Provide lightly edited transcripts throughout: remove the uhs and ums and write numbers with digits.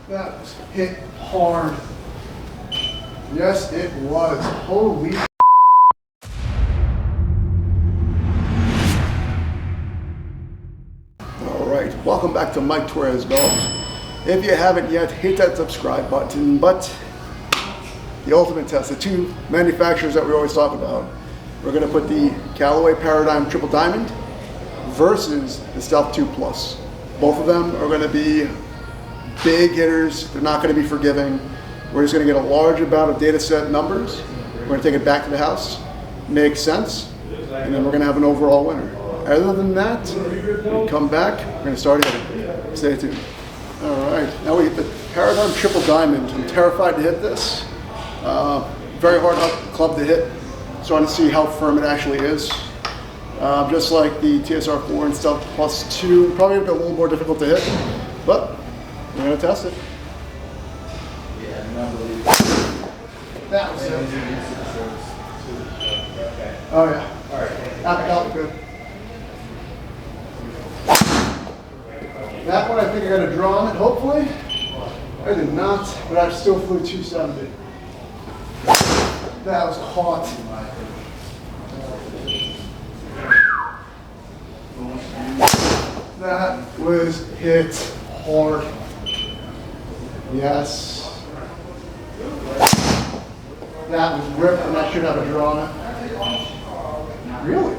That was hit hard. Yes, it was. Holy. All right, welcome back to Mike Torres Golf. If you haven't yet, hit that subscribe button. But the ultimate test, the two manufacturers that we always talk about, we're going to put the Callaway Paradym Triple Diamond versus the Stealth 2 Plus. Both of them are going to be big hitters. They're not going to be forgiving. We're just going to get a large amount of data set numbers. We're going to take it back to the house, make sense, and then we're going to have an overall winner. Other than that, we come back, we're going to start hitting. Stay tuned. All right, now we hit the Paradym Triple Diamond. I'm terrified to hit this. Very hard club to hit. Starting to see how firm it actually is. Just like the TSR4 and Stealth Plus 2, probably a little more difficult to hit, but we're going to test it. That was it. Oh yeah. That good. That one I think I got a draw on it, hopefully. I did not, but I still flew 270. That was hot. That was hit hard. Yes. That was ripped, and I should have a draw on it. Really?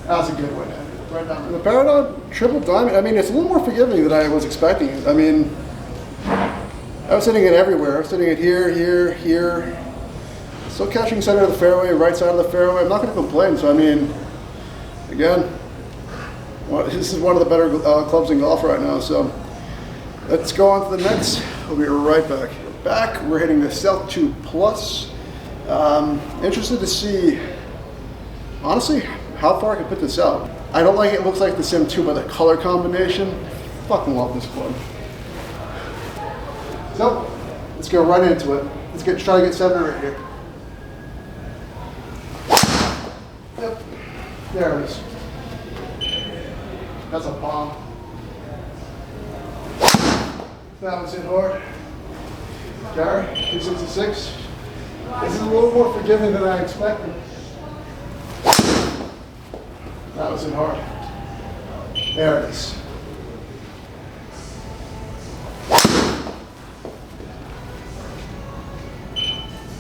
That was a good one. Right down. The Paradym Triple Diamond, I mean, it's a little more forgiving than I was expecting. I mean, I was hitting it everywhere. I was hitting it here, here, here. Still catching center of the fairway, right side of the fairway. I'm not going to complain. So, I mean, again, this is one of the better clubs in golf right now. So, let's go on to the next. We'll be right back. We're hitting the Stealth 2 Plus. Interested to see, honestly, how far I can put this out. I don't like it looks like the Sim 2, but the color combination, fucking love this club. So, let's go right into it. Let's try to get 7 right here. Yep, there it is. That's a bomb. That was hit hard. Gary, 266. This is a little more forgiving than I expected. That was hit hard. There it is.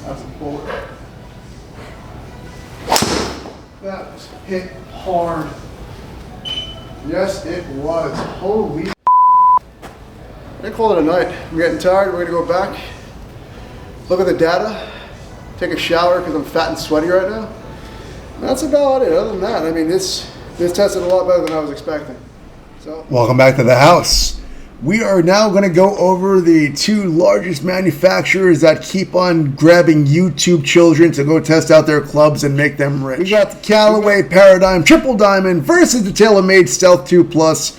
That's a bullet. That was hit hard. Yes, it was. Holy. I call it a night. I'm getting tired. We're going to go back, look at the data, take a shower because I'm fat and sweaty right now. That's about it. Other than that, I mean, this tested a lot better than I was expecting. So, welcome back to the house. We are now going to go over the two largest manufacturers that keep on grabbing YouTube children to go test out their clubs and make them rich. We got the Callaway Paradym Triple Diamond versus the Taylormade Stealth 2 Plus.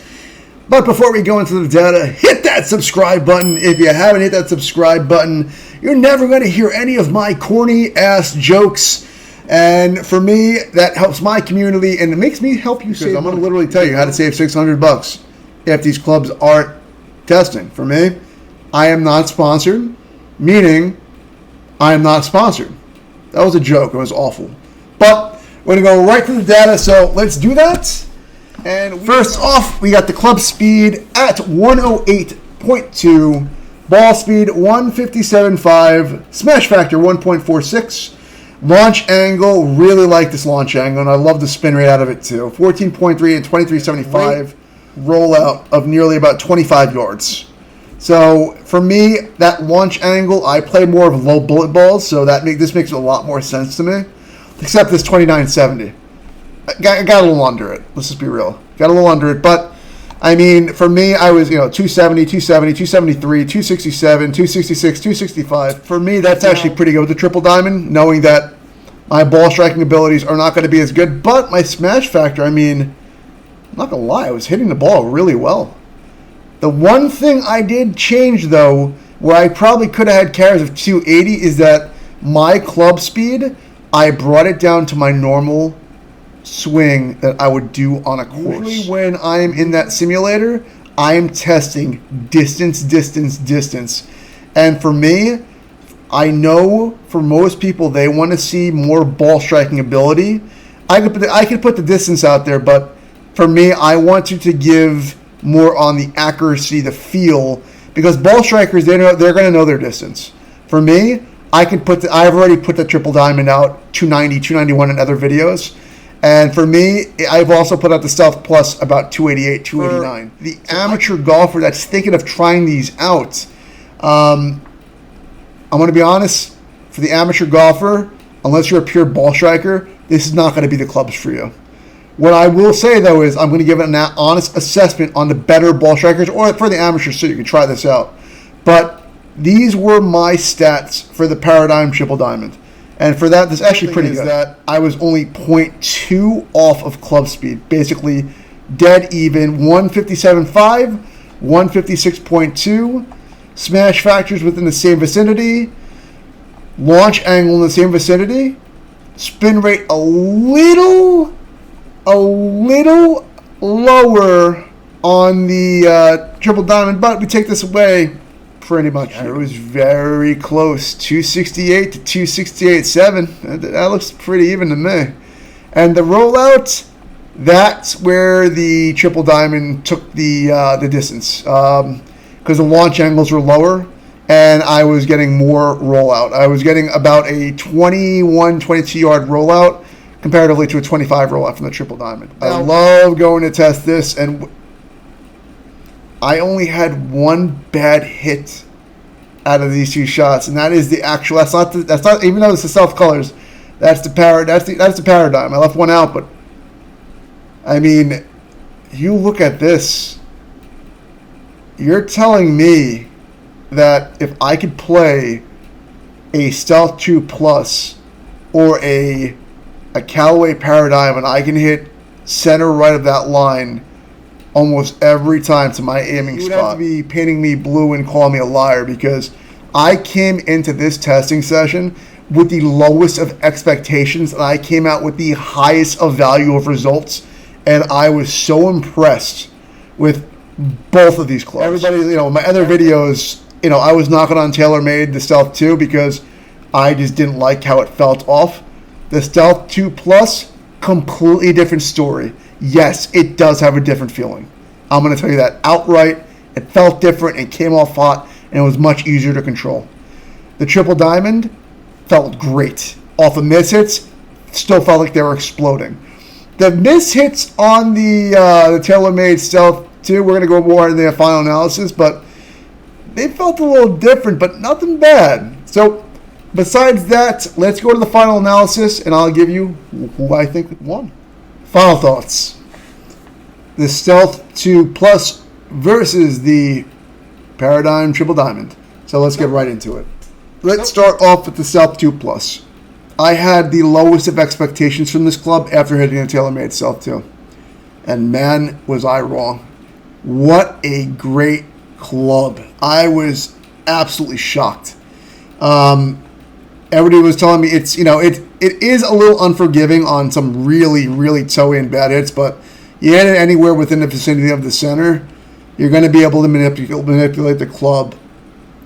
But before we go into the data, hit that subscribe button. If you haven't hit that subscribe button, you're never going to hear any of my corny ass jokes. And for me, that helps my community and it makes me help you save. I'm going to literally tell you how to save $600 if these clubs aren't testing. For me, I am not sponsored, meaning I am not sponsored. That was a joke. It was awful. But we're going to go right to the data, so let's do that. And first off, we got the club speed at 108.2, ball speed 157.5, smash factor 1.46, launch angle, really like this launch angle, and I love the spin rate out of it too. 14.3 and 23.75, rollout of nearly about 25 yards. So for me, that launch angle, I play more of low bullet balls, so this makes a lot more sense to me, except this 29.70. I got a little under it. Let's just be real. Got a little under it. But, I mean, for me, I was, 270, 270, 273, 267, 266, 265. For me, that's actually pretty good with the Triple Diamond, knowing that my ball striking abilities are not going to be as good. But my smash factor, I mean, I'm not going to lie, I was hitting the ball really well. The one thing I did change, though, where I probably could have had carries of 280, is that my club speed, I brought it down to my normal swing that I would do on a course. Usually when I am in that simulator, I am testing distance. And for me, I know for most people, they want to see more ball striking ability. I could put the distance out there, but for me, I want you to give more on the accuracy, the feel, because ball strikers, they're going to know their distance. For me, I've already put the triple diamond out 290, 291 in other videos. And for me, I've also put out the Stealth Plus about 288, 289. For the amateur golfer that's thinking of trying these out, I'm going to be honest, for the amateur golfer, unless you're a pure ball striker, this is not going to be the clubs for you. What I will say, though, is I'm going to give an honest assessment on the better ball strikers, or for the amateurs, so you can try this out. But these were my stats for the Paradym Triple Diamond. And for that, this is actually pretty good. That I was only 0.2 off of club speed, basically dead even. 157.5, 156.2, smash factors within the same vicinity, launch angle in the same vicinity, spin rate a little lower on the Triple Diamond, but we take this away. Pretty much. It was very close. 268 to 268.7. That looks pretty even to me. And the rollout, that's where the Triple Diamond took the distance. Because the launch angles were lower, and I was getting more rollout. I was getting about a 21, 22 yard rollout comparatively to a 25 rollout from the Triple Diamond. I love going to test this, and I only had one bad hit out of these two shots, and that is the actual. That's not. Even though it's the Stealth colors, that's the Paradym. I left one out, but I mean, you look at this. You're telling me that if I could play a Stealth 2 Plus or a Callaway Paradym, and I can hit center right of that line almost every time to my aiming spot. You would have to be painting me blue and call me a liar, because I came into this testing session with the lowest of expectations, and I came out with the highest of value of results, and I was so impressed with both of these clubs. Everybody, my other videos, I was knocking on Taylormade, the Stealth 2, because I just didn't like how it felt off. The Stealth 2 Plus, completely different story. Yes, it does have a different feeling. I'm going to tell you that outright. It felt different. It came off hot, and it was much easier to control. The Triple Diamond felt great. Off of miss hits, still felt like they were exploding. The miss hits on the Taylormade Stealth 2, we're going to go more in the final analysis, but they felt a little different, but nothing bad. So besides that, let's go to the final analysis, and I'll give you who I think won. Final thoughts. The Stealth 2 Plus versus the Paradym Triple Diamond. So let's get right into it. Let's start off with the Stealth 2 Plus. I had the lowest of expectations from this club after hitting a Taylormade Stealth 2. And man, was I wrong. What a great club. I was absolutely shocked. Everybody was telling me it is a little unforgiving on some really, really toe-in bad hits, but you hit it anywhere within the vicinity of the center, you're going to be able to manipulate the club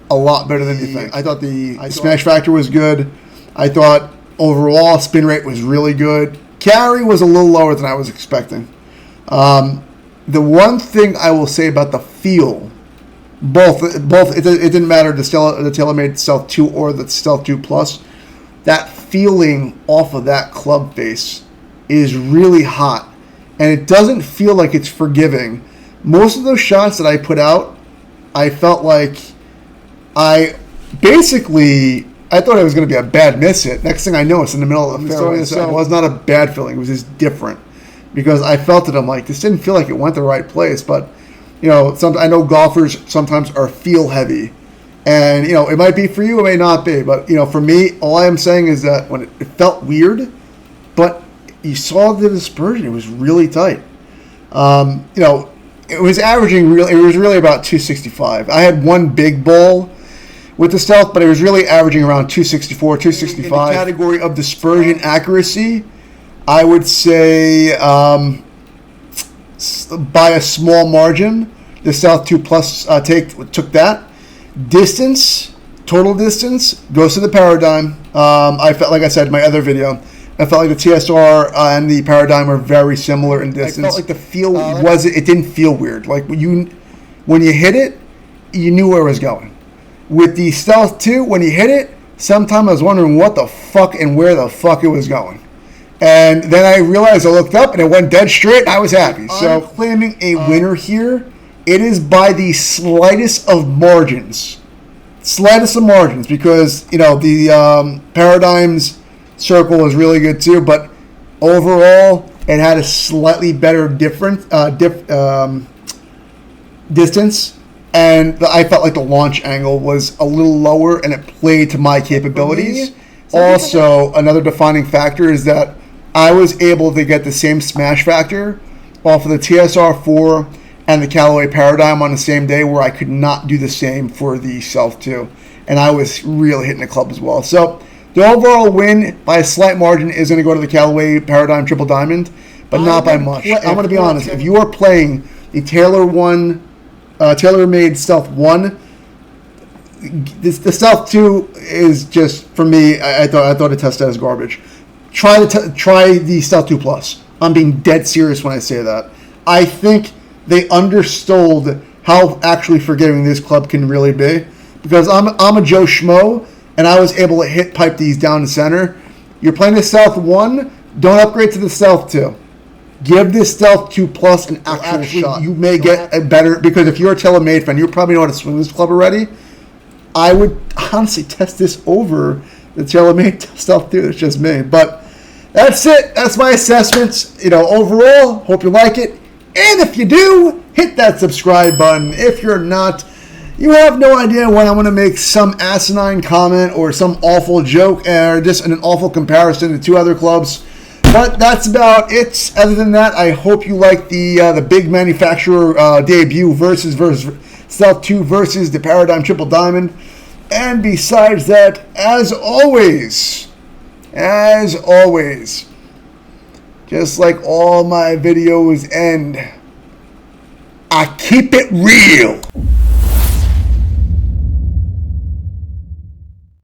a lot better than you think. I thought the smash factor was good. I thought overall spin rate was really good. Carry was a little lower than I was expecting. The one thing I will say about the feel, both it didn't matter the Taylormade Stealth 2 or the Stealth 2 Plus, that feeling off of that club face is really hot, and it doesn't feel like it's forgiving. Most of those shots that I put out, I felt like I thought it was going to be a bad miss hit. Next thing I know, it's in the middle of the fairway. So it was not a bad feeling. It was just different, because I felt it. I'm like, this didn't feel like it went the right place. But I know golfers sometimes are feel heavy, and it might be for you, it may not be. But for me, all I am saying is that when it felt weird, but you saw the dispersion. It was really tight. It was averaging really. It was really about 265. I had one big ball with the Stealth, but it was really averaging around 264, 265. In the category of dispersion accuracy, I would say by a small margin, the Stealth 2 Plus took that. Distance, total distance, goes to the Paradym. I felt, like I said in my other video, I felt like the TSR and the Paradym are very similar in distance. I felt like the feel it didn't feel weird. Like when you hit it, you knew where it was going. With the Stealth 2, when you hit it, sometimes I was wondering what the fuck and where the fuck it was going. And then I realized, I looked up and it went dead straight and I was happy. So claiming a winner here, it is by the slightest of margins. Slightest of margins, because, you know, the Paradym's circle was really good too, but overall it had a slightly better distance, and I felt like the launch angle was a little lower and it played to my capabilities. Also, another defining factor is that I was able to get the same smash factor off of the TSR4 and the Callaway Paradym on the same day, where I could not do the same for the Stealth 2, and I was really hitting the club as well. So the overall win by a slight margin is going to go to the Callaway Paradym Triple Diamond, but not by much. I'm going to be honest. If you are playing the Taylormade Stealth 1, the Stealth 2 is just, for me, I thought it tested as garbage. Try the Stealth 2 Plus. I'm being dead serious when I say that. I think they undersold how actually forgiving this club can really be, because I'm a Joe Schmo, and I was able to pipe these down the center. You're playing the Stealth 1, don't upgrade to the Stealth 2. Give this Stealth 2 Plus an actual shot. You may get a better, because if you're a Taylormade fan, you probably know how to swing this club already. I would honestly test this over the Taylormade Stealth 2. It's just me. But that's it. That's my assessments. You know, overall, hope you like it. And if you do, hit that subscribe button. If you're not, you have no idea when I'm going to make some asinine comment or some awful joke or just an awful comparison to two other clubs. But that's about it. Other than that, I hope you like the big manufacturer debut versus Stealth 2 versus the Paradym Triple Diamond. And besides that, as always, just like all my videos end, I keep it real.